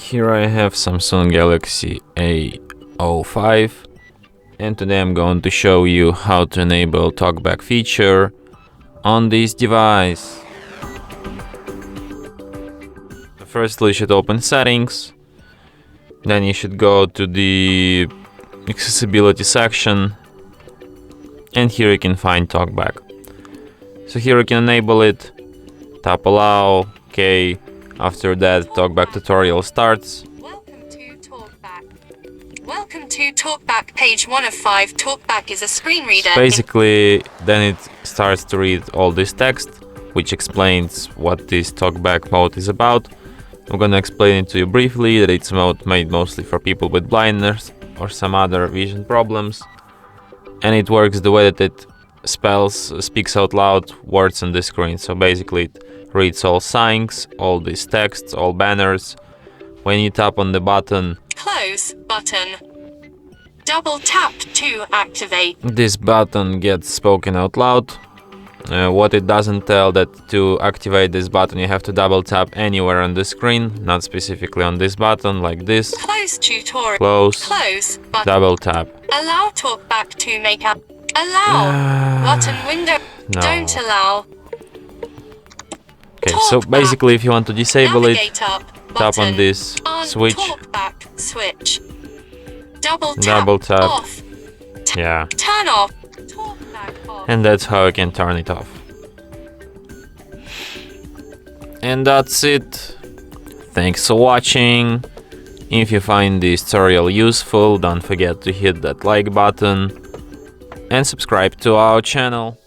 Here I have Samsung Galaxy A05, and today I'm going to show you how to enable Talkback feature on this device. Firstly, you should open Settings, then you should go to the Accessibility section, and here you can find Talkback. So here you can enable it, tap Allow, OK. After that, Talkback tutorial starts. Welcome to Talkback. Welcome to Talkback, page 1 of 5. Talkback is a screen reader. Basically, then it starts to read all this text, which explains what this Talkback mode is about. I'm gonna explain it to you briefly, that it's made mostly for people with blindness or some other vision problems. And it works the way that it speaks out loud words on the screen. So basically it reads all signs, all these texts, all banners. When you tap on the button, Close button, double tap to activate. This button gets spoken out loud. What it doesn't tell, that to activate this button you have to double tap anywhere on the screen, not specifically on this button, like this. Close tutorial. Close button. Double tap. Allow Talkback to make up. Allow button window. No. Don't allow. Okay, so basically if you want to disable Navigate it, up tap on button. this switch. Talkback switch. Double Tap. off. Yeah. Turn off. Talkback off. And that's how you can turn it off. And that's it. Thanks for watching. If you find this tutorial useful, don't forget to hit that like button and subscribe to our channel.